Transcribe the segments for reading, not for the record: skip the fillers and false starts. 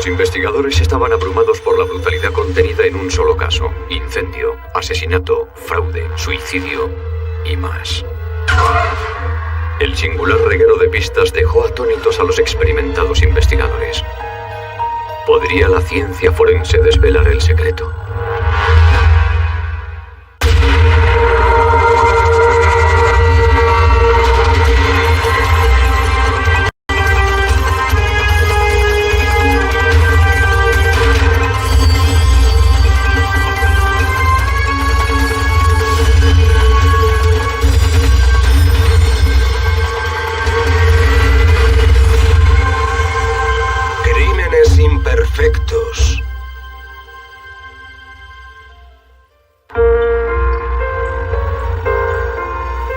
Los investigadores estaban abrumados por la brutalidad contenida en un solo caso: incendio, asesinato, fraude, suicidio y más. El singular reguero de pistas dejó atónitos a los experimentados investigadores. ¿Podría la ciencia forense desvelar el secreto? Imperfectos.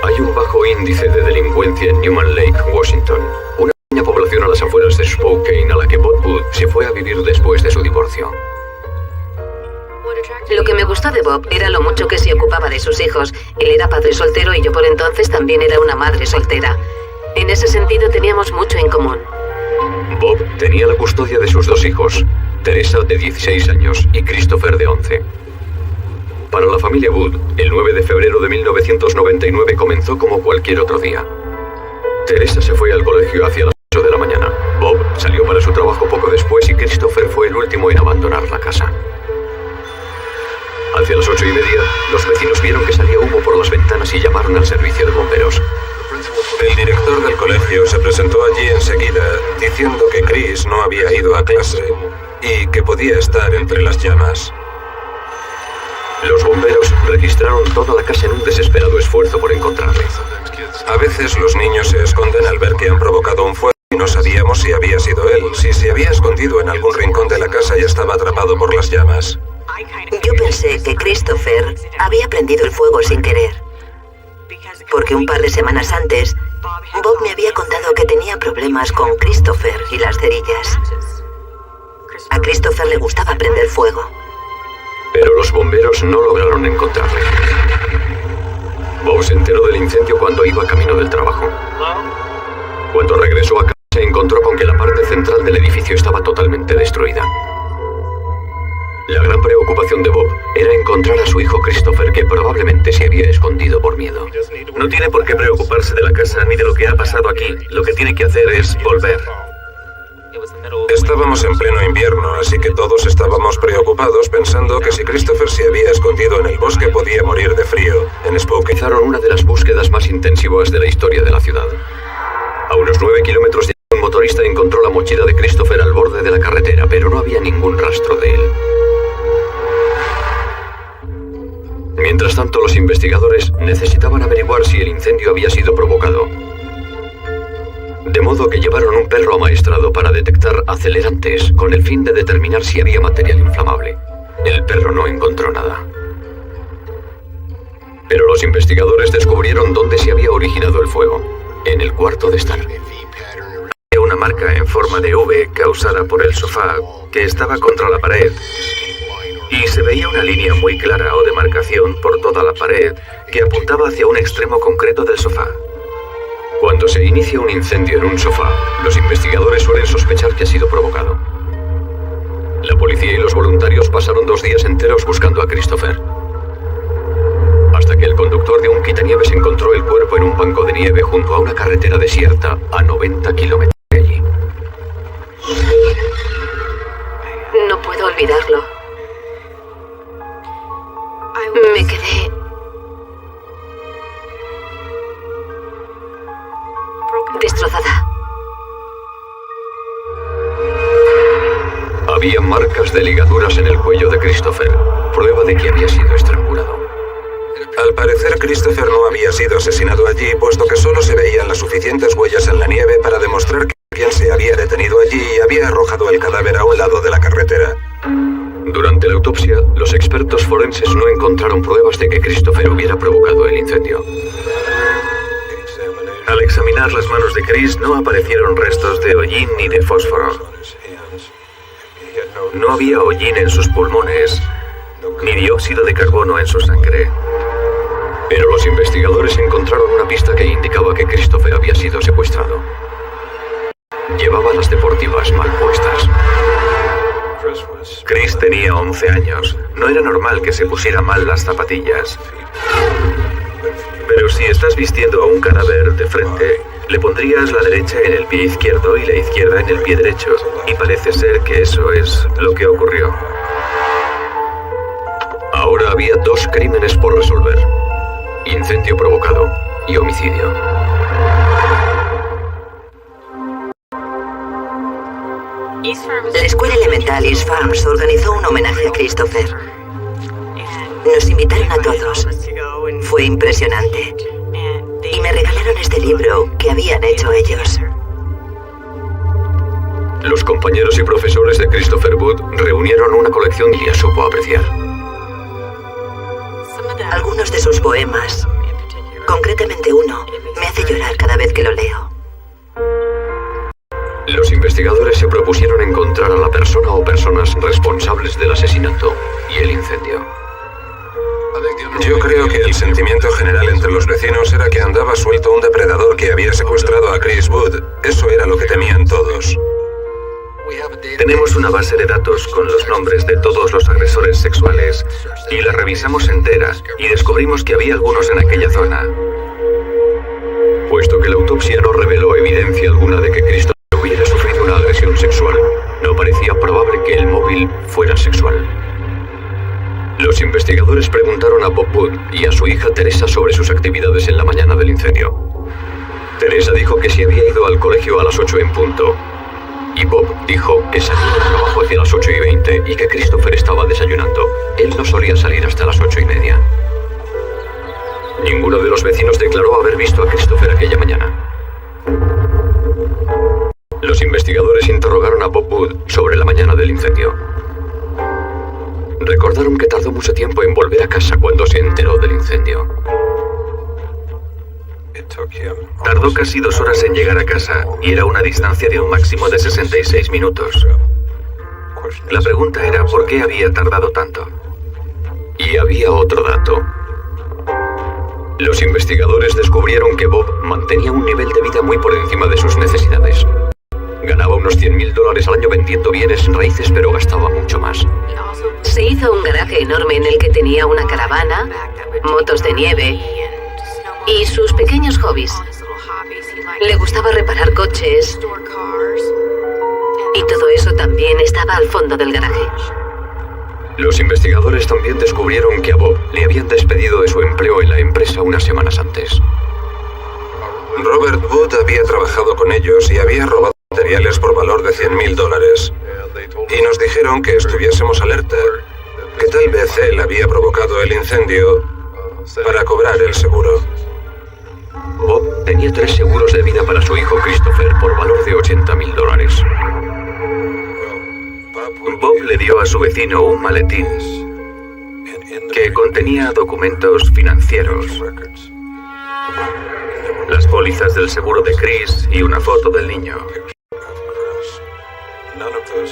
Hay un bajo índice de delincuencia en Newman Lake, Washington, una pequeña población a las afueras de Spokane a la que Bob Wood se fue a vivir después de su divorcio. Lo que me gustó de Bob era lo mucho que se ocupaba de sus hijos. Él era padre soltero y yo por entonces también era una madre soltera. En ese sentido teníamos mucho en común. Bob tenía la custodia de sus dos hijos, Teresa, de 16 años, y Christopher, de 11. Para la familia Wood, el 9 de febrero de 1999 comenzó como cualquier otro día. Teresa se fue al colegio hacia las 8 de la mañana. Bob salió para su trabajo poco después y Christopher fue el último en abandonar la casa. Hacia las 8:30, los vecinos vieron que salía humo por las ventanas y llamaron al servicio de bomberos. El director del colegio se presentó allí enseguida, diciendo que Chris no había ido a clase y que podía estar entre las llamas. Los bomberos registraron toda la casa en un desesperado esfuerzo por encontrarle. A veces los niños se esconden al ver que han provocado un fuego y no sabíamos si había sido él, si se había escondido en algún rincón de la casa y estaba atrapado por las llamas. Yo pensé que Christopher había prendido el fuego sin querer, porque un par de semanas antes, Bob me había contado que tenía problemas con Christopher y las cerillas. A Christopher le gustaba prender fuego. Pero los bomberos no lograron encontrarle. Bob se enteró del incendio cuando iba camino del trabajo. Cuando regresó a casa, se encontró con que la parte central del edificio estaba totalmente destruida. La gran preocupación de Bob era encontrar a su hijo Christopher, que probablemente se había escondido por miedo. No tiene por qué preocuparse de la casa ni de lo que ha pasado aquí. Lo que tiene que hacer es volver. Estábamos en pleno invierno, así que todos estábamos preocupados pensando que si Christopher se había escondido en el bosque podía morir de frío. En Spokane Empezaron una de las búsquedas más intensivas de la historia de la ciudad. A unos 9 kilómetros de allí, un motorista encontró la mochila de Christopher al borde de la carretera, pero no había ningún rastro de él. Mientras tanto, los investigadores necesitaban averiguar si el incendio había sido provocado. De modo que llevaron un perro amaestrado para detectar acelerantes con el fin de determinar si había material inflamable. El perro no encontró nada. Pero los investigadores descubrieron dónde se había originado el fuego: en el cuarto de estar. Había una marca en forma de V causada por el sofá que estaba contra la pared. Y se veía una línea muy clara o demarcación por toda la pared que apuntaba hacia un extremo concreto del sofá. Cuando se inicia un incendio en un sofá, los investigadores suelen sospechar que ha sido provocado. La policía y los voluntarios pasaron 2 días enteros buscando a Christopher, hasta que el conductor de un quitanieves encontró el cuerpo en un banco de nieve junto a una carretera desierta a 90 kilómetros de allí. No puedo olvidarlo. Me quedé destrozada. Había marcas de ligaduras en el cuello de Christopher, prueba de que había sido estrangulado. Al parecer, Christopher no había sido asesinado allí, puesto que solo se veían las suficientes huellas en la nieve para demostrar que alguien se había detenido allí y había arrojado el cadáver a un lado de la carretera. Durante la autopsia, los expertos forenses no encontraron pruebas de que Christopher hubiera provocado el incendio. Al examinar las manos de Chris, no aparecieron restos de hollín ni de fósforo. No había hollín en sus pulmones, ni dióxido de carbono en su sangre. Pero los investigadores encontraron una pista que indicaba que Christopher había sido secuestrado. Llevaba las deportivas mal puestas. Chris tenía 11 años. No era normal que se pusiera mal las zapatillas. Pero si estás vistiendo a un cadáver de frente, le pondrías la derecha en el pie izquierdo y la izquierda en el pie derecho. Y parece ser que eso es lo que ocurrió. Ahora había 2 crímenes por resolver: incendio provocado y homicidio. La escuela elemental East Farms organizó un homenaje a Christopher. Nos invitaron a todos. Fue impresionante. Y me regalaron este libro que habían hecho ellos. Los compañeros y profesores de Christopher Wood reunieron una colección que ya supo apreciar. Algunos de sus poemas, concretamente uno, me hace llorar cada vez que lo leo. Los investigadores se propusieron encontrar a la persona o personas responsables del asesinato y el incendio. Yo creo que el sentimiento general entre los vecinos era que andaba suelto un depredador que había secuestrado a Chris Wood. Eso era lo que temían todos. Tenemos una base de datos con los nombres de todos los agresores sexuales y la revisamos entera y descubrimos que había algunos en aquella zona. Puesto que la autopsia no reveló evidencia alguna de que Christopher hubiera sufrido una agresión sexual, no parecía probable que el móvil fuera sexual. Los investigadores preguntaron a Bob Wood y a su hija Teresa sobre sus actividades en la mañana del incendio. Teresa dijo que se había ido al colegio a las 8 en punto. Y Bob dijo que salía del trabajo hacia las 8:20 y que Christopher estaba desayunando. Él no solía salir hasta las 8:30. Ninguno de los vecinos declaró haber visto a Christopher aquella mañana. Los investigadores interrogaron a Bob Wood sobre la mañana del incendio. Recordaron que tardó mucho tiempo en volver a casa cuando se enteró del incendio. Tardó casi 2 horas en llegar a casa y era una distancia de un máximo de 66 minutos. La pregunta era por qué había tardado tanto. Y había otro dato. Los investigadores descubrieron que Bob mantenía un nivel de vida muy por encima de sus necesidades. Ganaba unos $100,000 al año vendiendo bienes raíces, pero gastaba mucho más. Se hizo un garaje enorme en el que tenía una caravana, motos de nieve y sus pequeños hobbies. Le gustaba reparar coches y todo eso también estaba al fondo del garaje. Los investigadores también descubrieron que a Bob le habían despedido de su empleo en la empresa unas semanas antes. Robert Wood había trabajado con ellos y había robado materiales por valor de $100,000. Y nos dijeron que estuviésemos alerta, que tal vez él había provocado el incendio para cobrar el seguro. Bob tenía 3 seguros de vida para su hijo Christopher por valor de $80,000. Bob le dio a su vecino un maletín que contenía documentos financieros, las pólizas del seguro de Chris y una foto del niño.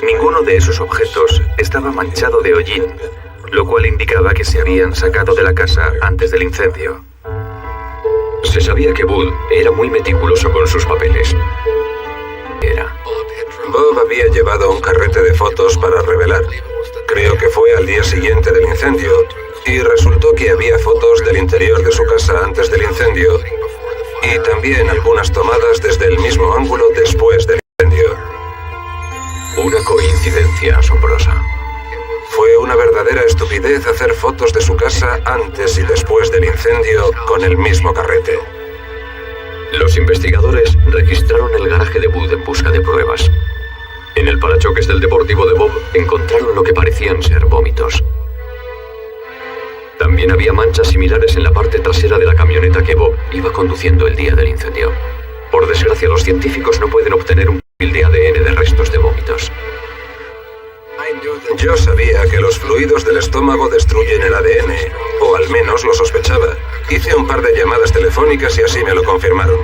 Ninguno de esos objetos estaba manchado de hollín, lo cual indicaba que se habían sacado de la casa antes del incendio. Se sabía que Wood era muy meticuloso con sus papeles. Bob había llevado un carrete de fotos para revelar. Creo que fue al día siguiente del incendio, y resultó que había fotos del interior de su casa antes del incendio, y también algunas tomadas desde el mismo ángulo después del incendio. Una coincidencia asombrosa. Fue una verdadera estupidez hacer fotos de su casa antes y después del incendio con el mismo carrete. Los investigadores registraron el garaje de Wood en busca de pruebas. En el parachoques del deportivo de Bob encontraron lo que parecían ser vómitos. También había manchas similares en la parte trasera de la camioneta que Bob iba conduciendo el día del incendio. Por desgracia, los científicos no pueden obtener un perfil de ADN de restos de vómitos. Yo sabía que los fluidos del estómago destruyen el ADN, o al menos lo sospechaba. Hice un par de llamadas telefónicas y así me lo confirmaron.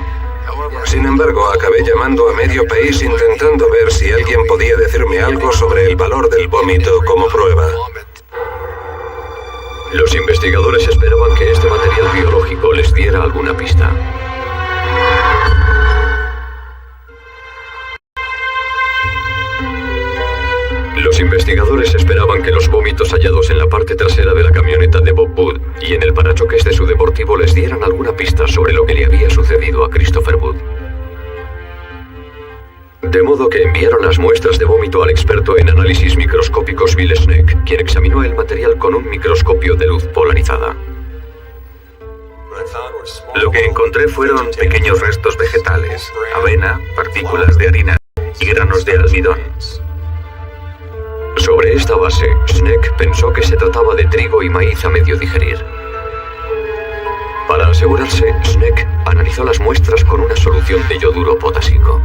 Sin embargo, acabé llamando a medio país intentando ver si alguien podía decirme algo sobre el valor del vómito como prueba. Los investigadores esperaban que este material biológico les diera alguna pista. Los investigadores vómitos hallados en la parte trasera de la camioneta de Bob Wood y en el parachoques de su deportivo les dieran alguna pista sobre lo que le había sucedido a Christopher Wood. De modo que enviaron las muestras de vómito al experto en análisis microscópicos Bill Schneck, quien examinó el material con un microscopio de luz polarizada. Lo que encontré fueron pequeños restos vegetales, avena, partículas de harina y granos de almidón. Sobre esta base, Schneck pensó que se trataba de trigo y maíz a medio digerir. Para asegurarse, Schneck analizó las muestras con una solución de yoduro potásico.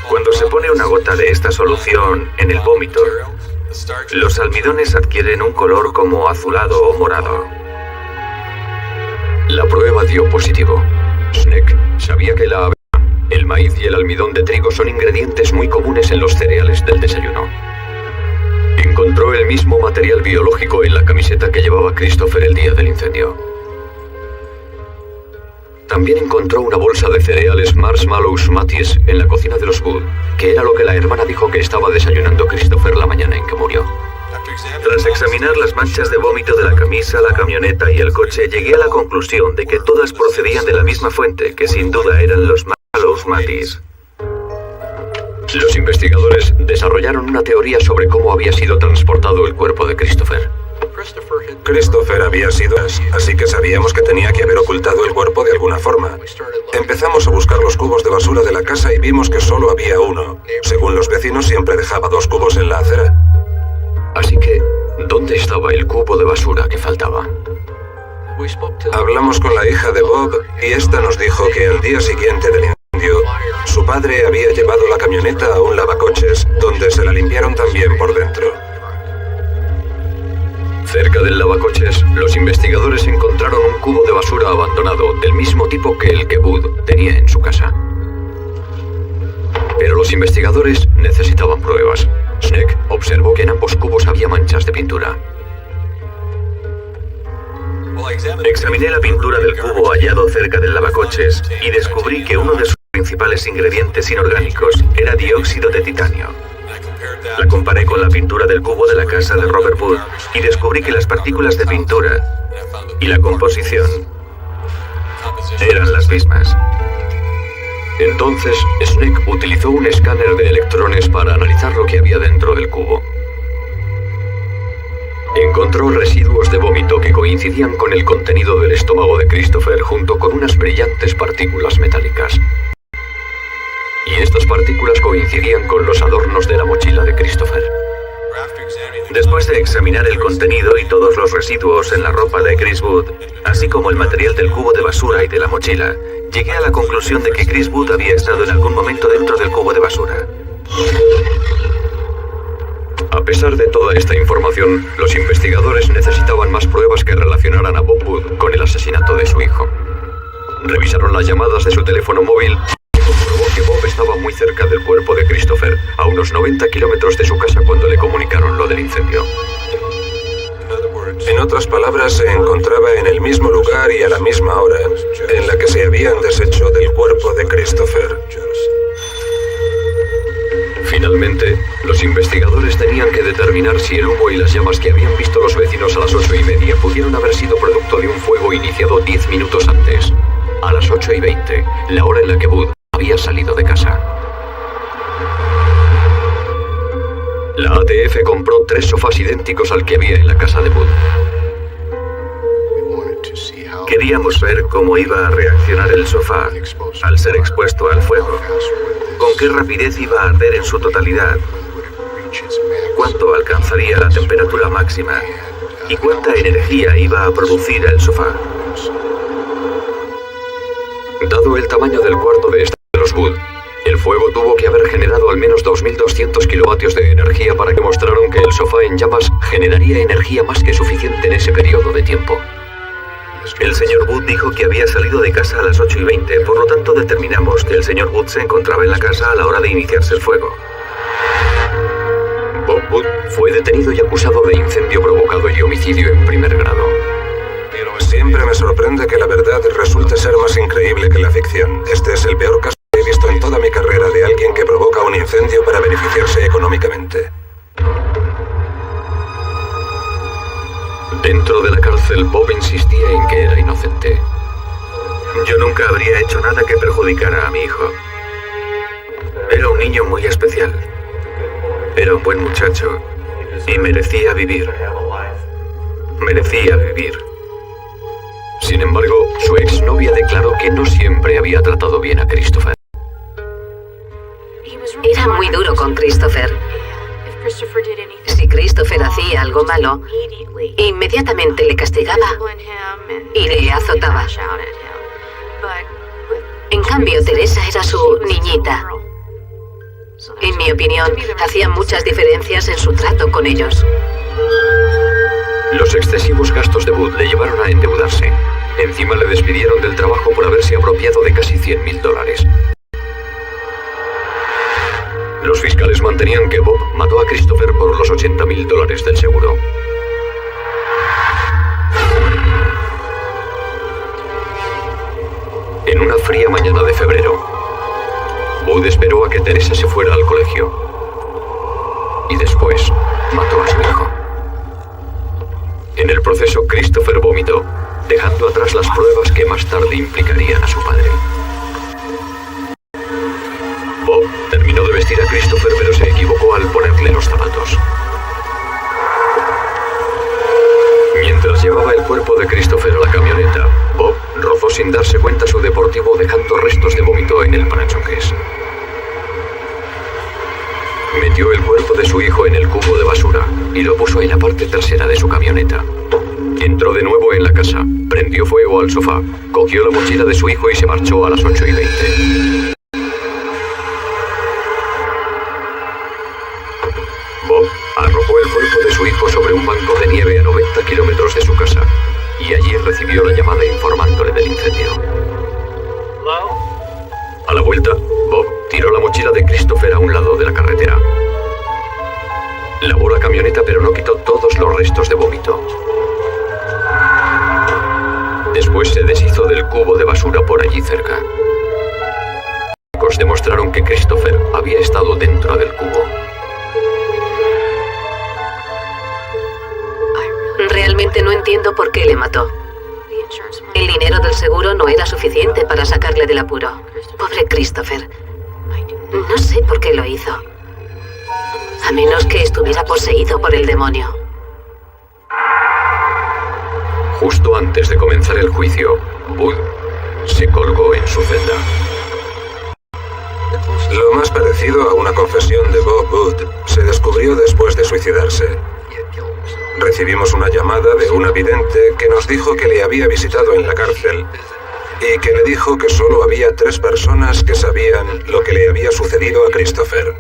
Cuando se pone una gota de esta solución en el vómito, los almidones adquieren un color como azulado o morado. La prueba dio positivo. Schneck sabía que la avena, el maíz y el almidón de trigo son ingredientes muy comunes en los cereales del desayuno. Encontró el mismo material biológico en la camiseta que llevaba Christopher el día del incendio. También encontró una bolsa de cereales Marshmallows Matties en la cocina de los Wood, que era lo que la hermana dijo que estaba desayunando Christopher la mañana en que murió. Tras examinar las manchas de vómito de la camisa, la camioneta y el coche, llegué a la conclusión de que todas procedían de la misma fuente, que sin duda eran los Marshmallows Matties. Los investigadores desarrollaron una teoría sobre cómo había sido transportado el cuerpo de Christopher. Christopher había sido así que sabíamos que tenía que haber ocultado el cuerpo de alguna forma. Empezamos a buscar los cubos de basura de la casa y vimos que solo había uno. Según los vecinos, siempre dejaba 2 cubos en la acera. Así que, ¿dónde estaba el cubo de basura que faltaba? Hablamos con la hija de Bob y esta nos dijo que al día siguiente del incendio, su padre había llevado la camioneta a un lavacoches, donde se la limpiaron también por dentro. Cerca del lavacoches, los investigadores encontraron un cubo de basura abandonado del mismo tipo que el que Wood tenía en su casa. Pero los investigadores necesitaban pruebas. Schneck observó que en ambos cubos había manchas de pintura. Examiné la pintura del cubo hallado cerca del lavacoches y descubrí que uno de sus principales ingredientes inorgánicos era dióxido de titanio. La comparé con la pintura del cubo de la casa de Robert Wood y descubrí que las partículas de pintura y la composición eran las mismas. Entonces, Schneck utilizó un escáner de electrones para analizar lo que había dentro del cubo. Encontró residuos de vómito que coincidían con el contenido del estómago de Christopher junto con unas brillantes partículas metálicas. Y estas partículas coincidían con los adornos de la mochila de Christopher. Después de examinar el contenido y todos los residuos en la ropa de Chris Wood, así como el material del cubo de basura y de la mochila, llegué a la conclusión de que Chris Wood había estado en algún momento dentro del cubo de basura. A pesar de toda esta información, los investigadores necesitaban más pruebas que relacionaran a Bob Wood con el asesinato de su hijo. Revisaron las llamadas de su teléfono móvil y comprobó que Bob estaba muy cerca del cuerpo de Christopher, a unos 90 kilómetros de su casa cuando le comunicaron lo del incendio. En otras palabras, se encontraba en el mismo lugar y a la misma hora en la que se habían deshecho del cuerpo de Christopher. Finalmente, los investigadores tenían que determinar si el humo y las llamas que habían visto los vecinos a las 8:30 pudieron haber sido producto de un fuego iniciado 10 minutos antes, a las 8:20, la hora en la que Wood había salido de casa. La ATF compró 3 sofás idénticos al que había en la casa de Wood. Queríamos ver cómo iba a reaccionar el sofá al ser expuesto al fuego, con qué rapidez iba a arder en su totalidad, cuánto alcanzaría la temperatura máxima y cuánta energía iba a producir el sofá. Dado el tamaño del cuarto de estadio de los Wood, el fuego tuvo que haber generado al menos 2.200 kilovatios de energía para que mostraron que el sofá en llamas generaría energía más que suficiente en ese periodo de tiempo. El señor Wood dijo que había salido de casa a las 8:20, por lo tanto determinamos que el señor Wood se encontraba en la casa a la hora de iniciarse el fuego. Bob Wood fue detenido y acusado de incendio provocado y homicidio en primer grado. Siempre me sorprende que la verdad resulte ser más increíble que la ficción. Este es el peor caso que he visto en toda mi carrera de alguien que provoca un incendio para beneficiarse económicamente. Dentro de la cárcel, Bob insistía en que era inocente. Yo nunca habría hecho nada que perjudicara a mi hijo. Era un niño muy especial. Era un buen muchacho y merecía vivir. Merecía vivir. Sin embargo, su exnovia declaró que no siempre había tratado bien a Christopher. Era muy duro con Christopher. Si Christopher hacía algo malo, inmediatamente le castigaba y le azotaba. En cambio, Teresa era su niñita. En mi opinión, hacía muchas diferencias en su trato con ellos. Los excesivos gastos de Bud le llevaron a endeudarse. Encima le despidieron del trabajo por haberse apropiado de casi $100,000. Los fiscales mantenían que Bob mató a Christopher por los $80,000 del seguro. En una fría mañana de febrero, Bud esperó a que Teresa se fuera al colegio y después mató a su hijo. En el proceso, Christopher vomitó, dejando atrás las pruebas que más tarde implicarían a su padre. Bob terminó de vestir a Christopher, pero se equivocó al ponerle los zapatos. Mientras llevaba el cuerpo de Christopher a la camioneta, Bob rozó sin darse cuenta su deportivo, dejando restos de vómito en el parachoques. Metió el cuerpo de su hijo en el cubo de basura y lo puso en la parte trasera de su camioneta. Entró de nuevo en la casa, prendió fuego al sofá, cogió la mochila de su hijo y se marchó a las 8:20. Bob arrojó el cuerpo de su hijo sobre un banco de nieve a 90 kilómetros de su casa y allí recibió la llamada informándole del incendio. A la vuelta, Bob tiró la mochila de Christopher a un lado de la carretera. Lavó la camioneta, pero no quitó todos los restos de vómito. Después se deshizo del cubo de basura por allí cerca. Los demostraron que Christopher había estado dentro del cubo. Realmente no entiendo por qué le mató. El dinero del seguro no era suficiente para sacarle del apuro. Pobre Christopher. No sé por qué lo hizo. A menos que estuviera poseído por el demonio. Justo antes de comenzar el juicio, Bud se colgó en su celda. Lo más parecido a una confesión de Bob Wood se descubrió después de suicidarse. Recibimos una llamada de una vidente que nos dijo que le había visitado en la cárcel y que le dijo que solo había 3 personas que sabían lo que le había sucedido a Christopher.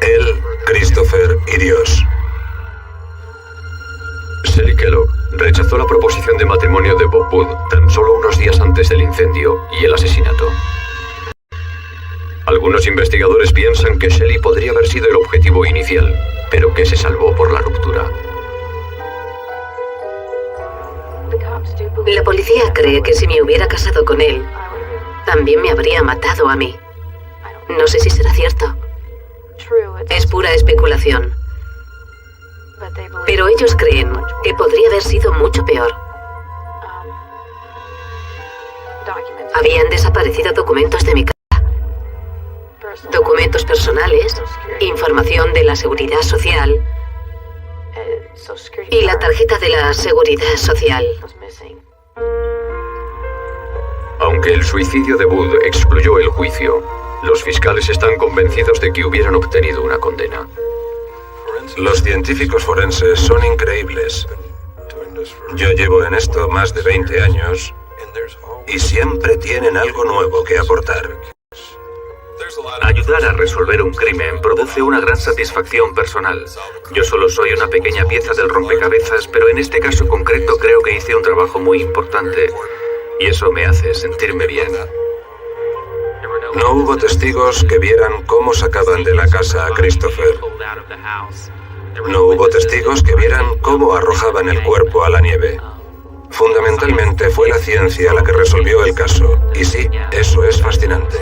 Él, Christopher y Dios. Shelley Kellogg rechazó la proposición de matrimonio de Bob Wood tan solo unos días antes del incendio y el asesinato. Algunos investigadores piensan que Shelley podría haber sido el objetivo inicial, pero que se salvó por la ruptura. La policía cree que si me hubiera casado con él, también me habría matado a mí. No sé si será cierto. Es pura especulación. Pero ellos creen que podría haber sido mucho peor. Habían desaparecido documentos de mi casa. Documentos personales, información de la seguridad social y la tarjeta de la seguridad social. Aunque el suicidio de Wood excluyó el juicio, los fiscales están convencidos de que hubieran obtenido una condena. Los científicos forenses son increíbles. Yo llevo en esto más de 20 años y siempre tienen algo nuevo que aportar. Ayudar a resolver un crimen produce una gran satisfacción personal. Yo solo soy una pequeña pieza del rompecabezas, pero en este caso concreto creo que hice un trabajo muy importante y eso me hace sentirme bien. No hubo testigos que vieran cómo sacaban de la casa a Christopher. No hubo testigos que vieran cómo arrojaban el cuerpo a la nieve. Fundamentalmente fue la ciencia la que resolvió el caso, y sí, eso es fascinante.